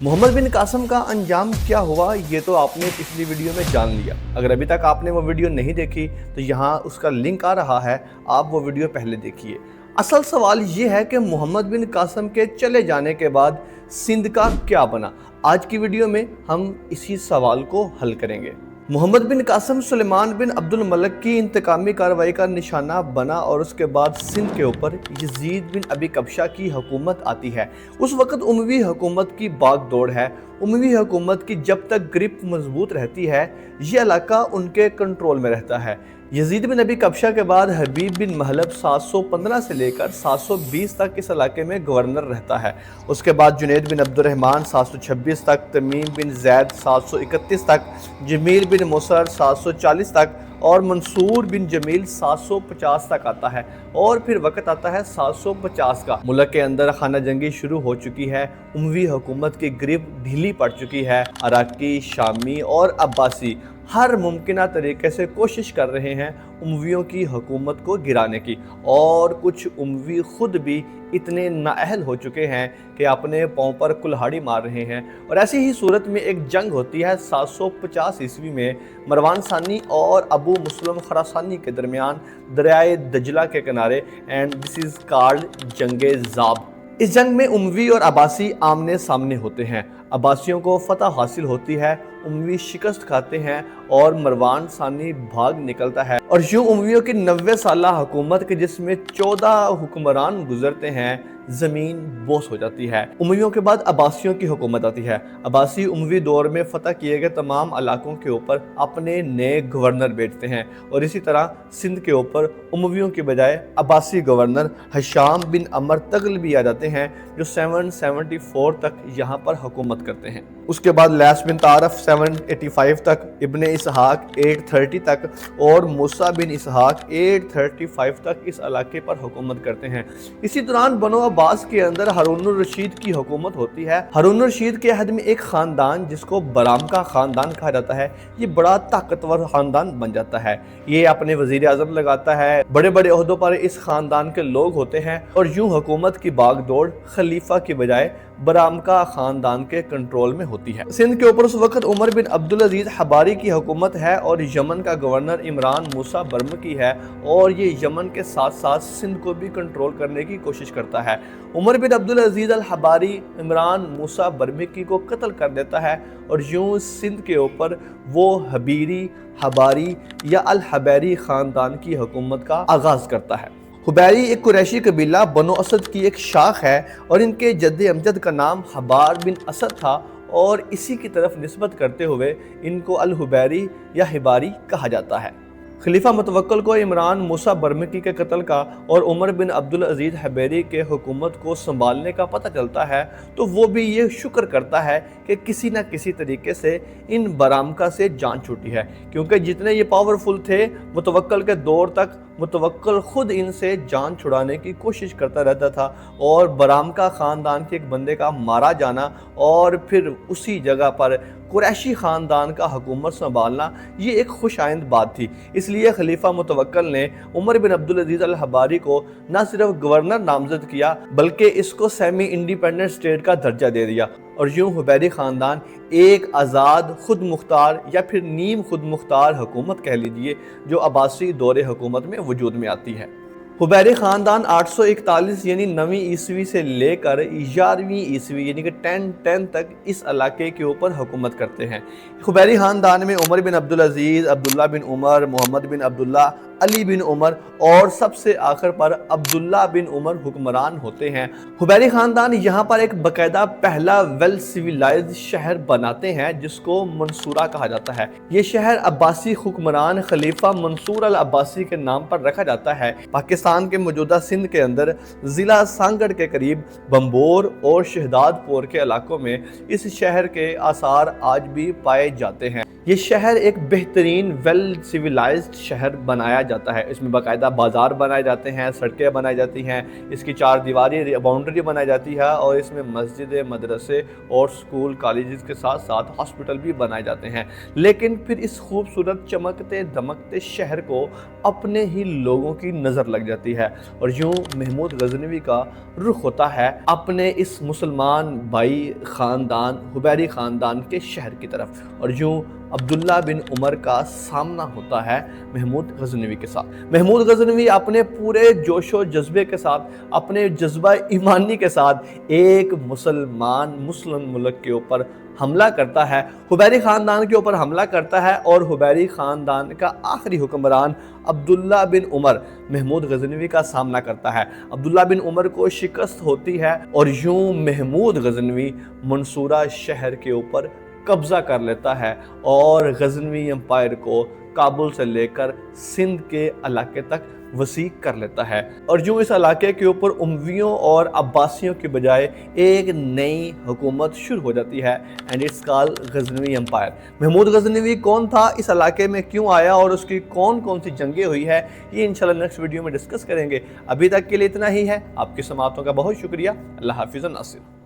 मोहम्मद बिन कासिम का अंजाम क्या हुआ ये तो आपने पिछली वीडियो में जान लिया। अगर अभी तक आपने वो वीडियो नहीं देखी तो यहाँ उसका लिंक आ रहा है, आप वो वीडियो पहले देखिए। असल सवाल ये है कि मोहम्मद बिन कासिम के चले जाने के बाद सिंध का क्या बना। आज की वीडियो में हम इसी सवाल को हल करेंगे। मोहम्मद बिन कासिम सुलेमान बिन अब्दुल मलिक की इंतकामी कार्रवाई का निशाना बना और उसके बाद सिंध के ऊपर यजीद बिन अबी कबशा की हुकूमत आती है। उस वक़्त उमवी हुकूमत की बागडोर है। उमवी हुकूमत की जब तक ग्रिप मजबूत रहती है ये इलाका उनके कंट्रोल में रहता है। यजीद बिन अबी कबशा के बाद हबीब बिन महलब 715 से लेकर 720 तक इस इलाके में गवर्नर रहता है। उसके बाद जुनैद बिन अब्दुर्रहमान 726 तक, तमीम बिन जैद 731 तक, जमील बिन मुसर 740 तक और मंसूर बिन जमील 750 तक आता है। और फिर वक्त आता है 750 का। मुल्क के अंदर खाना जंगी शुरू हो चुकी है। उमवी हुकूमत की ग्रिप ढीली पड़ चुकी है। अराकी, शामी और अब्बासी हर मुमकिन तरीके से कोशिश कर रहे हैं उमवियों की हुकूमत को गिराने की, और कुछ उमवी खुद भी इतने नाअहल हो चुके हैं कि अपने पाँव पर कुल्हाड़ी मार रहे हैं। और ऐसी ही सूरत में एक जंग होती है 750 ईस्वी में मरवान सानी और अबू मुस्लिम खरासानी के दरमियान दरियाए दजला के किनारे, एंड दिस इज़ कॉल्ड जंगे ज़ाब। इस जंग में उमवी और अब्बासी आमने सामने होते हैं। अब्बासियों को फतह हासिल होती है, उमवी शिकस्त खाते हैं और मरवान सानी भाग निकलता है। और यूं उमवियों की 90 साला हुकूमत के जिसमें 14 हुक्मरान गुजरते हैं, ज़मीन बोस हो जाती है। उमवियों के बाद अब्बासियों की हुकूमत आती है। अब्बासी उमवी दौर में फतह किए गए तमाम इलाकों के ऊपर अपने नए गवर्नर बैठते हैं, और इसी तरह सिंध के ऊपर उमवियों के बजाय अब्बासी गवर्नर हशाम बिन अमर तगल भी आ जाते हैं, जो 774 तक यहाँ पर हुकूमत करते हैं। उसके बाद लैस बिन तारफ 785 तक, इब्ने इसहाक 830 तक और मूसा बिन इसहाक 835 तक इस इलाके पर हुकूमत करते हैं। इसी दौरान बनो अब्बास के अंदर हारून रशीद की हुकूमत होती है। हारून रशीद के अहद में एक खानदान जिसको बराम का खानदान कहा जाता है, ये बड़ा ताकतवर खानदान बन जाता है। ये अपने वजीर आजम लगाता है, बड़े बड़े ओहदों पर इस खानदान के लोग होते हैं, और यूं हुकूमत की बागडोर खलीफा की बजाय बराम का खानदान के कंट्रोल में होती है। सिंध के ऊपर उस वक्त उमर बिन अब्दुल अजीज हबारी की हुकूमत है, और यमन का गवर्नर इमरान मूसा बर्मकी है, और ये यमन के साथ साथ सिंध को भी कंट्रोल करने की कोशिश करता है। उमर बिन अब्दुल अजीज अल हबारी इमरान मूसा बर्मकी को कत्ल कर देता है, और यूं सिंध के ऊपर वो हबीरी, हबारी या अल हबैरी खानदान की हुकूमत का आगाज करता है। हुबैरी एक कुरैशी कबीला बनो असद की एक शाख है, और इनके जद्द अमजद का नाम हबार बिन असद था, और इसी की तरफ निस्बत करते हुए इनको अल हुबैरी या हिबारी कहा जाता है। खलीफा मुतवक्किल को इमरान मूसा बर्मकी के कत्ल का और उमर बिन अब्दुल अजीज हबैरी के हुकूमत को संभालने का पता चलता है, तो वो भी ये शुक्र करता है कि किसी न किसी तरीके से इन बरामका से जान छूटी है, क्योंकि जितने ये पावरफुल थे मुतवक्किल के दौर तक मुतवक्किल खुद इनसे जान छुड़ाने की कोशिश करता रहता था, और बरामका ख़ानदान के एक बंदे का मारा जाना और फिर उसी जगह पर कुरैशी ख़ानदान का हुकूमत संभालना, ये एक खुश आइंद बात थी। इसलिए खलीफा मुतवक्किल ने उमर बिन अब्दुल अजीज अल हबारी को न सिर्फ गवर्नर नामजद किया, बल्कि इसको सेमी इंडिपेंडेंट स्टेट का दर्जा दे दिया, और यूं हुबैरी ख़ानदान एक आज़ाद खुद मुख्तार या फिर नीम खुद मुख्तार हुकूमत कह लीजिए, जो अब्बासी दौरे हुकूमत में वजूद में आती है। हुबैरी ख़ानदान 841 यानी 9वीं ईस्वी से लेकर 11वीं ईस्वी यानी कि 1010 तक इस इलाके के ऊपर हुकूमत करते हैं। हुबैरी ख़ानदान में उमर बिन अब्दुल अजीज़, अब्दुल्ला बिन उमर, मोहम्मद बिन अब्दुल्ला, अली बिन उमर और सबसे आखिर पर अब्दुल्ला बिन उमर हुक्मरान होते हैं। हुबैरी ख़ानदान यहाँ पर एक बाकायदा पहला वेल सिविलाइज्ड शहर बनाते हैं जिसको मंसूरा कहा जाता है। ये शहर अब्बासी हुक्मरान खलीफा मंसूर अल अब्बासी के नाम पर रखा जाता है। पाकिस्तान के मौजूदा सिंध के अंदर ज़िला सांगड़ के करीब बम्बोर और शहदादपुर के इलाकों में इस शहर के आसार आज भी पाए जाते हैं। یہ شہر ایک بہترین ویل سویلائزڈ شہر بنایا جاتا ہے، اس میں باقاعدہ بازار بنائے جاتے ہیں، سڑکیں بنائی جاتی ہیں، اس کی 4 دیواری باؤنڈری بنائی جاتی ہے، اور اس میں مسجد، مدرسے اور سکول کالجز کے ساتھ ساتھ ہاسپٹل بھی بنائے جاتے ہیں۔ لیکن پھر اس خوبصورت چمکتے دمکتے شہر کو اپنے ہی لوگوں کی نظر لگ جاتی ہے، اور یوں محمود غزنوی کا رخ ہوتا ہے اپنے اس مسلمان بھائی خاندان حبیری خاندان کے شہر کی طرف، اور یوں عبداللہ بن عمر کا سامنا ہوتا ہے محمود غزنوی کے ساتھ۔ محمود غزنوی اپنے پورے جوش و جذبے کے ساتھ، اپنے جذبہ ایمانی کے ساتھ ایک مسلم ملک کے اوپر حملہ کرتا ہے، حبیری خاندان کے اوپر حملہ کرتا ہے، اور حبیری خاندان کا آخری حکمران عبداللہ بن عمر محمود غزنوی کا سامنا کرتا ہے۔ عبداللہ بن عمر کو شکست ہوتی ہے، اور یوں محمود غزنوی منصورہ شہر کے اوپر قبضہ کر لیتا ہے اور غزنوی امپائر کو کابل سے لے کر سندھ کے علاقے تک وسیع کر لیتا ہے، اور جو اس علاقے کے اوپر امویوں اور عباسیوں کی بجائے ایک نئی حکومت شروع ہو جاتی ہے، and it's call Ghaznavi empire. Mahmud Ghaznavi کون تھا، اس علاقے میں کیوں آیا، اور اس کی کون کون سی جنگیں ہوئی ہے، یہ انشاءاللہ نیکسٹ ویڈیو میں ڈسکس کریں گے۔ ابھی تک کے لیے اتنا ہی ہے، آپ کی سماعتوں کا بہت شکریہ۔ اللہ حافظ الناصر۔